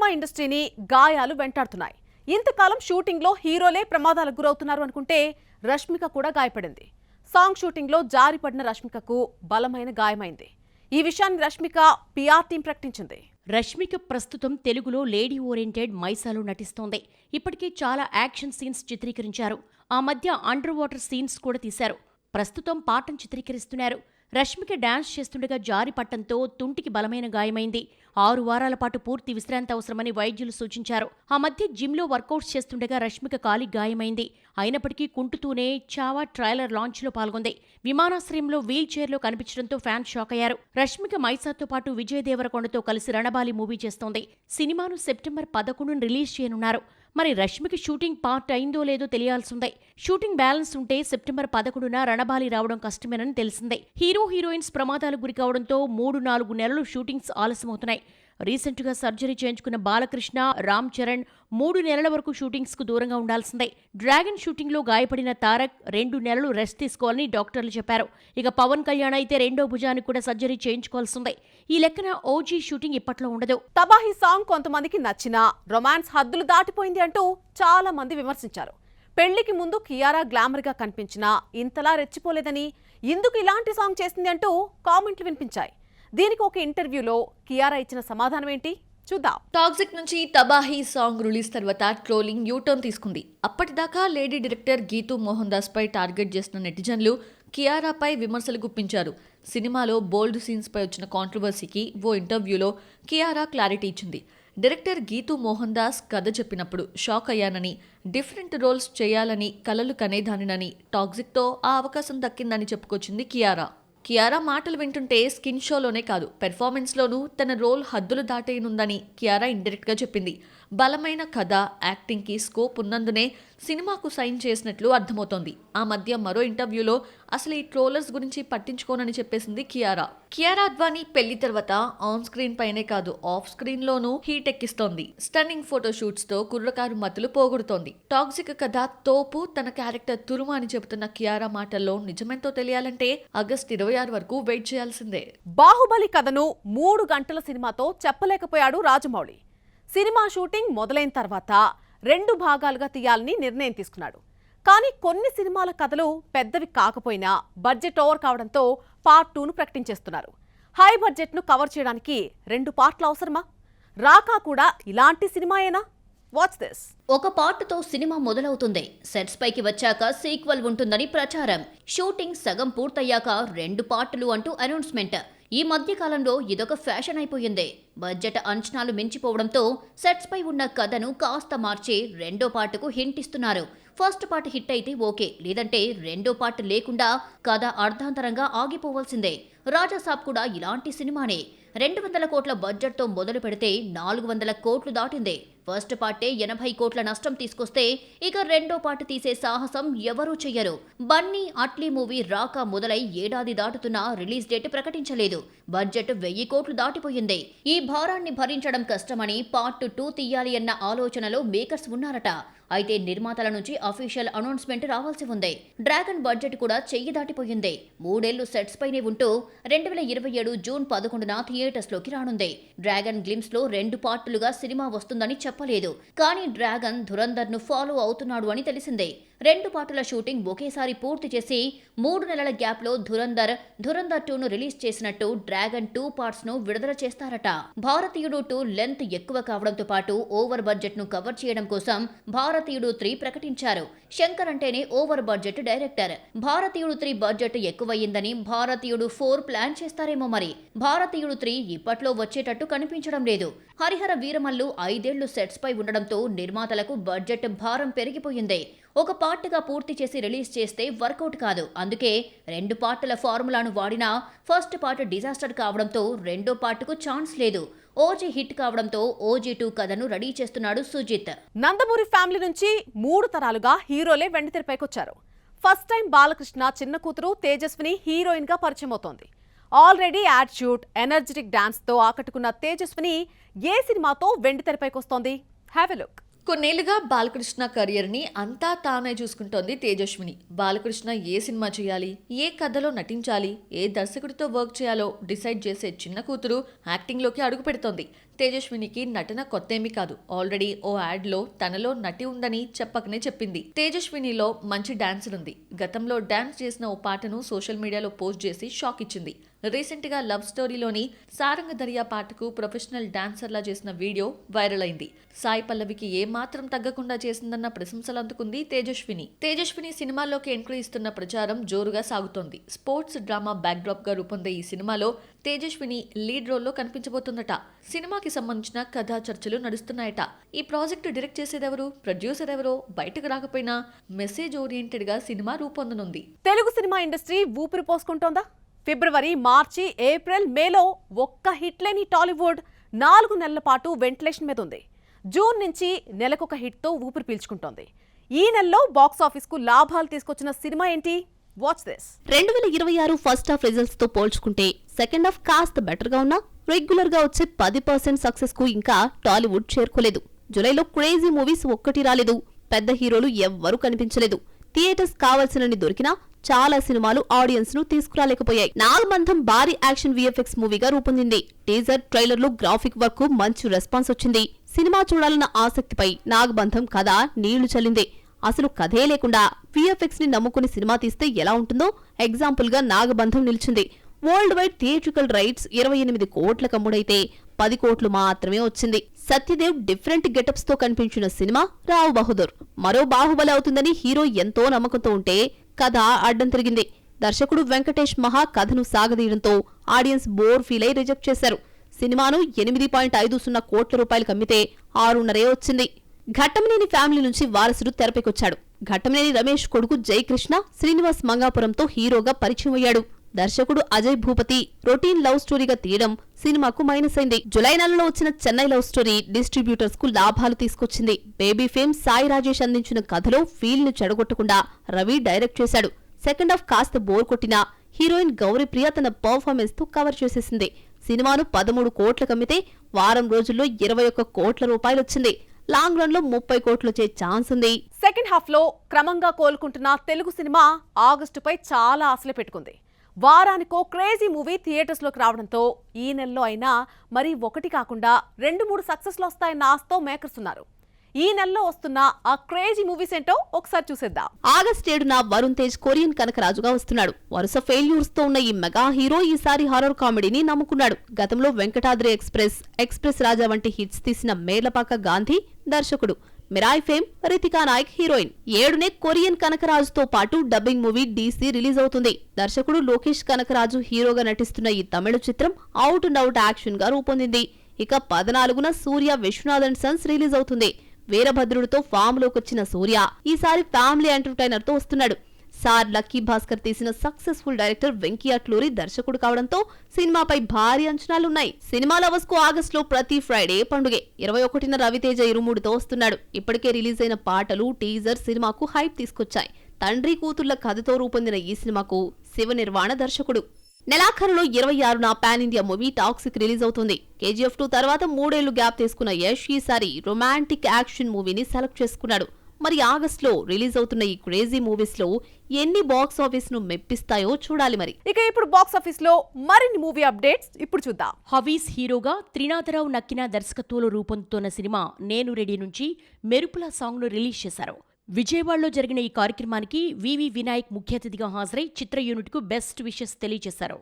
Cinema ఇండస్ట్రీని గాయాలు వెంటాడుతున్నాయి. ఇంతకాలం షూటింగ్లో హీరోలే ప్రమాదాలకు గురవుతున్నారు అనుకుంటే రష్మిక కూడా గాయపడింది. సాంగ్ షూటింగ్లో జారిపడిన రష్మికకు బలమైన గాయమైంది. ఈ విషయాన్ని రష్మిక పిఆర్ టీం ప్రకటించింది. రష్మిక ప్రస్తుతం తెలుగులో లేడీ ఓరియంటెడ్ మైసాలో నటిస్తోంది. ఇప్పటికే చాలా యాక్షన్ సీన్స్ చిత్రీకరించారు. ఆ మధ్య అండర్ వాటర్ సీన్స్ కూడా తీశారు. ప్రస్తుతం పాటను చిత్రీకరిస్తున్నారు. రష్మిక డాన్స్ చేస్తుండగా జారి పట్టంతో తుంటికి బలమైన గాయమైంది. 6 వారాల పాటు పూర్తి విశ్రాంతి అవసరమని వైద్యులు సూచించారు. ఆ మధ్య జిమ్లో వర్కౌట్స్ చేస్తుండగా రష్మిక కాలి గాయమైంది. అయినప్పటికీ కుంటుతూనే చావా ట్రైలర్ లాంచ్లో పాల్గొంది. విమానాశ్రయంలో వీల్ చైర్లో కనిపించడంతో ఫ్యాన్స్ షాక్ అయ్యారు. రష్మిక మైసాతో పాటు విజయ్ దేవరకొండతో కలిసి రణబాలి మూవీ చేస్తోంది. సినిమాను సెప్టెంబర్ 11న రిలీజ్ చేయనున్నారు. మరి రష్మిక షూటింగ్ పార్ట్ అయిందో లేదో తెలియాల్సిందే. షూటింగ్ బ్యాలెన్స్ ఉంటే సెప్టెంబర్ 11న రణబాలి రావడం కష్టమేనని తెలిసిందే. హీరోయిన్స్ ప్రమాదాలకు గురి కావడంతో 3-4 నెలలు షూటింగ్స్ ఆలస్యమవుతున్నాయి. రీసెంట్గా సర్జరీ చేయించుకున్న బాలకృష్ణ, రామ్ చరణ్ 3 నెలల వరకు షూటింగ్స్ కు దూరంగా ఉండాల్సిందే. డ్రాగన్ షూటింగ్లో గాయపడిన తారక్ 2 నెలలు రెస్ట్ తీసుకోవాలని డాక్టర్లు చెప్పారు. ఇక పవన్ కళ్యాణ్ అయితే 2వ భుజానికి కూడా సర్జరీ చేయించుకోవాల్సిందే. ఈ లెక్కన ఓజీ షూటింగ్ ఇప్పట్లో ఉండదు. తబాహి సాంగ్ కొంతమందికి నచ్చినా రొమాన్స్ హద్దులు దాటిపోయింది అంటూ చాలా మంది విమర్శించారు. పెళ్లికి ముందు కియారా గ్లామర్ గా కనిపించినా ఇంతలా రెచ్చిపోలేదని, ఇందుకు ఇలాంటి సాంగ్ చేసింది అంటూ కామెంట్లు వినిపించాయి. దీనికి ఒక ఇంటర్వ్యూలో కియారా ఇచ్చిన సమాధానం ఏంటి చూద్దాం. టాక్సిక్ నుంచి తబాహి సాంగ్ రిలీజ్ తర్వాత ట్రోలింగ్ యూటర్న్ తీసుకుంది. అప్పటిదాకా లేడీ డైరెక్టర్ గీతూ మోహన్ దాస్ పై టార్గెట్ చేసిన నెటిజన్లు కియారాపై విమర్శలు గుప్పించారు. సినిమాలో బోల్డ్ సీన్స్ పై వచ్చిన కాంట్రవర్సీకి ఓ ఇంటర్వ్యూలో కియారా క్లారిటీ ఇచ్చింది. డైరెక్టర్ గీతూ మోహన్ దాస్ కథ చెప్పినప్పుడు షాక్ అయ్యానని, డిఫరెంట్ రోల్స్ చేయాలని కలలు కనేదానినని, టాక్సిక్తో ఆ అవకాశం దక్కిందని చెప్పుకొచ్చింది కియారా. కియారా మాటలు వింటుంటే స్కిన్ షోలోనే కాదు, పెర్ఫార్మెన్స్లోనూ తన రోల్ హద్దులు దాటేయనుందని కియారా ఇండైరెక్ట్గా చెప్పింది. బలమైన కథ, యాక్టింగ్కి స్కోప్ ఉన్నందునే సినిమాకు సైన్ చేసినట్లు అర్థమవుతోంది. ఆ మధ్య మరో ఇంటర్వ్యూలో అసలు ఈ ట్రోలర్స్ గురించి పట్టించుకోనని చెప్పేసింది కియారా. కియారా అద్వానీ పెళ్లి తర్వాత ఆన్ స్క్రీన్ పైనే కాదు, ఆఫ్ స్క్రీన్ లోనూ హీట్ ఎక్కిస్తోంది. స్టన్నింగ్ ఫోటోషూట్స్ తో కుర్రకారు మతులు పోగొడుతోంది. టాక్సిక్ కథ తోపు, తన క్యారెక్టర్ తురుము అని చెబుతున్న కియారా మాటల్లో నిజమెంతో తెలియాలంటే ఆగస్టు 26 వరకు వెయిట్ చేయాల్సిందే. బాహుబలి కథను 3 గంటల సినిమాతో చెప్పలేకపోయాడు రాజమౌళి. సినిమా షూటింగ్ మొదలైన తర్వాత 2 భాగాలుగా తీయాలని నిర్ణయం తీసుకున్నాడు. కానీ కొన్ని సినిమాల కథలు పెద్దవి కాకపోయినా బడ్జెట్ ఓవర్ కావడంతో పార్ట్ 2ను ప్రకటించేస్తున్నారు. హై బడ్జెట్ను కవర్ చేయడానికి 2 పార్ట్లు అవసరమా? రాకా కూడా ఇలాంటి సినిమాయేనా? Watch this. ఒక పార్టుతో సినిమా మొదలవుతుంది. సెట్స్ పైకి వచ్చాక సీక్వెల్ ఉంటుందని ప్రచారం. షూటింగ్ సగం పూర్తయ్యాక 2 పార్టులు అంటూ అనౌన్స్మెంట్. ఈ మధ్య కాలంలో ఇదొక ఫ్యాషన్ అయిపోయింది. బడ్జెట్ అంచనాలు మించిపోవడంతో సెట్స్ పై ఉన్న కథను కాస్త మార్చి 2వ పార్టుకు హింట్ ఇస్తున్నారు. ఫస్ట్ పార్ట్ హిట్ అయితే ఓకే, లేదంటే 2వ పార్ట్ లేకుండా కథ అర్ధాంతరంగా ఆగిపోవాల్సిందే. రాజాసాబ్ కూడా ఇలాంటి సినిమానే. 200 కోట్ల బడ్జెట్తో మొదలు పెడితే 400 కోట్లు దాటింది. ఫస్ట్ పార్టే 80 కోట్ల నష్టం తీసుకొస్తే ఇక 2వ పార్ట్ తీసే సాహసం ఎవరూ చెయ్యరు. బన్నీ అట్లీ మూవీ రాకా మొదలై ఏడాది దాటుతున్నా రిలీజ్ డేట్ ప్రకటించలేదు. బడ్జెట్ 1000 కోట్లు దాటిపోయింది. ఈ భారాన్ని భరించడం కష్టమని పార్ట్ 2 తీయాలి అన్న ఆలోచనలో మేకర్స్ ఉన్నారట. అయితే నిర్మాతల నుంచి అఫీషియల్ అనౌన్స్మెంట్ రావాల్సి ఉంది. డ్రాగన్ బడ్జెట్ కూడా చెయ్యి దాటిపోయింది. 3 ఏళ్లు సెట్స్ పైనే ఉంటూ 2027 జూన్ 11న థియేటర్స్ లోకి రానుంది. డ్రాగన్ గ్లిమ్స్ లో 2 పార్టులుగా సినిమా వస్తుందని చెప్పలేదు. కానీ డ్రాగన్ ధురంధర్ ను ఫాలో అవుతున్నాడు అని తెలిసిందే. 2 పార్టుల షూటింగ్ ఒకేసారి పూర్తి చేసి 3 నెలల గ్యాప్ లో ధురంధర్ 2ను రిలీజ్ చేసినట్టు డ్రాగన్ 2 పార్ట్స్ ను విడుదల చేస్తారట. భారతీయుడు 2 లెంత్ ఎక్కువ కావడంతో పాటు ఓవర్ బడ్జెట్ ను కవర్ చేయడం కోసం భారతీయుడు 3 ప్రకటించారు. శంకర్ అంటేనే ఓవర్ బడ్జెట్ డైరెక్టర్. భారతీయుడు 3 బడ్జెట్ ఎక్కువయ్యిందని భారతీయుడు 4 ప్లాన్ చేస్తారేమో మరి. భారతీయుడు 3 ఇప్పట్లో వచ్చేటట్టు కనిపించడం లేదు. హరిహర వీరమల్లు 5 ఏళ్లు సెట్స్ పై ఉండడంతో నిర్మాతలకు బడ్జెట్ భారం పెరిగిపోయింది. ఒక పార్ట్గా పూర్తి చేసి రిలీజ్ చేస్తే వర్కౌట్ కాదు. అందుకే 2 పార్టుల ఫార్ములాను వాడినా ఫస్ట్ పార్ట్ డిజాస్టర్ కావడంతో 2వ పార్టుకు ఛాన్స్ లేదు. ఓజీ హిట్ కావడంతో ఓజీ 2 కథను రెడీ చేస్తున్నాడు సుజిత్. నందమూరి ఫ్యామిలీ నుంచి 3 తరాలుగా హీరోలే వెండితెరపైకొచ్చారు. ఫస్ట్ టైం బాలకృష్ణ చిన్న కూతురు తేజస్విని హీరోయిన్ గా పరిచయం అవుతోంది. ఆల్రెడీ యాటిట్యూడ్, ఎనర్జెటిక్ డాన్స్ తో ఆకట్టుకున్న తేజస్విని ఏ సినిమాతో వెండితెరపైకొస్తోంది? Have a look. కొన్నేళ్లుగా బాలకృష్ణ కెరియర్ని అంతా తానే చూసుకుంటోంది తేజస్విని. బాలకృష్ణ ఏ సినిమా చేయాలి, ఏ కథలో నటించాలి, ఏ దర్శకుడితో వర్క్ చేయాలో డిసైడ్ చేసే చిన్న కూతురు యాక్టింగ్లోకి అడుగు పెడుతోంది. తేజస్వినికి నటన కొత్తేమీ కాదు. ఆల్రెడీ ఓ యాడ్లో తనలో నటి ఉందని చెప్పకనే చెప్పింది. తేజస్వినిలో మంచి డాన్సర్ ఉంది. గతంలో డాన్స్ చేసిన ఓ పాటను సోషల్ మీడియాలో పోస్ట్ చేసి షాక్ ఇచ్చింది. రీసెంట్ గా లవ్ స్టోరీలోని సారంగ దరియా పాటకు ప్రొఫెషనల్ డాన్సర్లా చేసిన వీడియో వైరల్ అయింది. సాయి పల్లవికి ఏమాత్రం తగ్గకుండా చేసిందన్న ప్రశంసలు అందుకుంది తేజస్విని సినిమాల్లోకి ఎంట్రీ ఇస్తున్న ప్రచారం జోరుగా సాగుతోంది. స్పోర్ట్స్ డ్రామా బ్యాక్డ్రాప్ గా రూపొందే ఈ సినిమాలో తేజస్విని లీడ్ రోల్లో కనిపించబోతుందట. సినిమాకి సంబంధించిన కథా చర్చలు నడుస్తున్నాయట. ఈ ప్రాజెక్టు డైరెక్ట్ చేసేదెవరు, ప్రొడ్యూసర్ ఎవరో బయటకు రాకపోయినా మెసేజ్ ఓరియంటెడ్ గా సినిమా రూపొందనుంది. తెలుగు సినిమా ఇండస్ట్రీ ఊపిరి పోసుకుంటోందా? ఫిబ్రవరి, మార్చి, ఏప్రిల్, మేలో ఒక్క హిట్ లేని టాలీవుడ్ 4 నెలల పాటు వెంటిలేషన్ మీద ఉంది. జూన్ నుంచి నెలకొక హిట్తో ఊపిరి పీల్చుకుంటోంది. ఈ నెలలో బాక్సాఫీస్కు లాభాలు తీసుకొచ్చిన సినిమా ఏంటి? Watch this. 2026 first half results తో పోల్చుకుంటే సెకండ్ హాఫ్ కాస్త బెటర్ గా ఉన్నా రెగ్యులర్ గా వచ్చే 10% సక్సెస్ కు ఇంకా టాలీవుడ్ చేరుకోలేదు. జులైలో క్రేజీ మూవీస్ ఒక్కటి రాలేదు. పెద్ద హీరోలు ఎవ్వరూ కనిపించలేదు. థియేటర్స్ కావాల్సినన్ని దొరికినా చాలా సినిమాలు ఆడియన్స్ ను తీసుకురాలేకపోయాయి. నాగబంధం భారీ యాక్షన్ VFX మూవీగా రూపొందింది. టీజర్, ట్రైలర్లు, గ్రాఫిక్ వర్క్ మంచి రెస్పాన్స్ వచ్చింది. సినిమా చూడాలన్న ఆసక్తిపై నాగబంధం కథ నీళ్లు చల్లింది. అసలు కథే లేకుండా VFX ని నమ్ముకుని సినిమా తీస్తే ఎలా ఉంటుందో ఎగ్జాంపుల్ గా నాగబంధం నిలిచింది. వరల్డ్ వైడ్ థియేట్రికల్ రైట్స్ 28 కోట్ల కమ్ముడైతే 10 కోట్లు మాత్రమే వచ్చింది. సత్యదేవ్ డిఫరెంట్ గెటప్స్ తో కనిపించిన సినిమా రావ్ బహదూర్. మరో బాహుబలి అవుతుందని హీరో ఎంతో నమ్మకంతో ఉంటే కథ అడ్డం తిరిగింది. దర్శకుడు వెంకటేష్ మహా కథను సాగదీయడంతో ఆడియన్స్ బోర్ ఫీల్ అయి రిజెక్ట్ చేశారు. సినిమాను 8.50 కోట్ల రూపాయలకు అమ్మితే 6.5 వచ్చింది. ఘట్టమనేని ఫ్యామిలీ నుంచి వారసుడు తెరపైకొచ్చాడు. ఘట్టమనేని రమేష్ కొడుకు జయకృష్ణ శ్రీనివాస్ మంగాపురంతో హీరోగా పరిచయం అయ్యాడు. దర్శకుడు అజయ్ భూపతి రొటీన్ లవ్ స్టోరీగా తీయడం సినిమాకు మైనస్ అయింది. జులై నెలలో వచ్చిన చెన్నై లవ్ స్టోరీ డిస్ట్రిబ్యూటర్స్ కు లాభాలు తీసుకొచ్చింది. బేబీ ఫేమ్ సాయి రాజేష్ అందించిన కథలో ఫీల్ ను చెడగొట్టకుండా రవి డైరెక్ట్ చేశాడు. సెకండ్ హాఫ్ కాస్త బోర్ కొట్టినా హీరోయిన్ గౌరీప్రియ తన పర్ఫార్మెన్స్ తో కవర్ చేసేసింది. సినిమాను 13 కోట్లకు అమ్మితే వారం రోజుల్లో 21 కోట్ల రూపాయలు వచ్చింది. లాంగ్ రన్ లో 30 కోట్లు వచ్చే ఛాన్స్ ఉంది. సెకండ్ హాఫ్ లో క్రమంగా కోలుకుంటున్న తెలుగు సినిమా ఆగస్టుపై చాలా ఆశలు పెట్టుకుంది. వారానికో క్రేజీ మూవీ థియేటర్స్లోకి రావడంతో ఈ నెలలో అయినా మరి ఒకటి కాకుండా 2-3 సక్సెస్లు వస్తాయన్న ఆశతో మేకర్స్ ఉన్నారు. ఈ నెలలో వస్తున్న ఆ క్రేజీ మూవీస్ ఏంటో ఒకసారి చూసేద్దాం. ఆగస్ట్ 7న వరుణ్ తేజ్ కొరియన్ కనకరాజుగా వస్తున్నాడు. వరుస ఫెయిల్యూర్స్ తో ఉన్న ఈ మెగా హీరో ఈసారి హారర్ కామెడీని నమ్ముకున్నాడు. గతంలో వెంకటాద్రి ఎక్స్ప్రెస్ రాజా వంటి హిట్స్ తీసిన మేర్లపాక గాంధీ దర్శకుడు. Mirai fame Ritika Nayak heroine. 7నే కొరియన్ కనకరాజుతో పాటు డబ్బింగ్ మూవీ DC రిలీజ్ అవుతుంది. దర్శకుడు లోకేష్ కనకరాజు హీరోగా నటిస్తున్న ఈ తమిళ చిత్రం అవుట్ అండ్ అవుట్ యాక్షన్ గా రూపొందింది. ఇక 14న సూర్య విశ్వనాథ్ అండ్ సన్స్ రిలీజ్ అవుతుంది. వీరభద్రుడితో ఫామ్ లోకొచ్చిన సూర్య ఈసారి ఫ్యామిలీ ఎంటర్టైనర్ తో వస్తున్నాడు. సార్ లక్కీ భాస్కర్ తీసిన సక్సెస్ఫుల్ డైరెక్టర్ వెంకీ అట్లూరి దర్శకుడు కావడంతో సినిమాపై భారీ అంచనాలున్నాయి. సినిమా లవర్స్ కు ఆగస్ట్ లో ప్రతి ఫ్రైడే పండుగే. 21న రవితేజ ఇరుముడితో వస్తున్నాడు. ఇప్పటికే రిలీజ్ అయిన పాటలు, టీజర్ సినిమాకు హైప్ తీసుకొచ్చాయి. తండ్రి కూతుళ్ల కథతో రూపొందిన ఈ సినిమాకు శివ నిర్వాణ దర్శకుడు. నెలాఖరులో 26న pan India movie Toxic release అవుతుంది. KGF 2 తర్వాత 3 ఏళ్లు గ్యాప్ తీసుకున్న యష్ ఈసారి రొమాంటిక్ యాక్షన్ మూవీని సెలెక్ట్ చేసుకున్నాడు. మరి ఆగస్ట్ లో రిలీజ్ అవుతున్న ఈ క్రేజీ మూవీస్ లో ఎన్ని బాక్స్ ఆఫీస్ ను మెప్పిస్తాయో చూడాలి. మరి ఇక ఇప్పుడు బాక్స్ ఆఫీస్ లో మరిన్ని మూవీ అప్డేట్స్ ఇప్పుడు చూద్దాం. హవీస్ హీరోగా త్రినాథరావు నక్కిన దర్శకత్వంలో రూపొందుతున్న సినిమా నేను రెడీ నుంచి మెరుపుల సాంగ్ ను రిలీజ్ చేశారు. విజయవాడలో జరిగిన ఈ కార్యక్రమానికి వివి వినాయక్ ముఖ్య అతిథిగా హాజరై చిత్ర యూనిట్ కు బెస్ట్ విషెస్ తెలియజేశారు.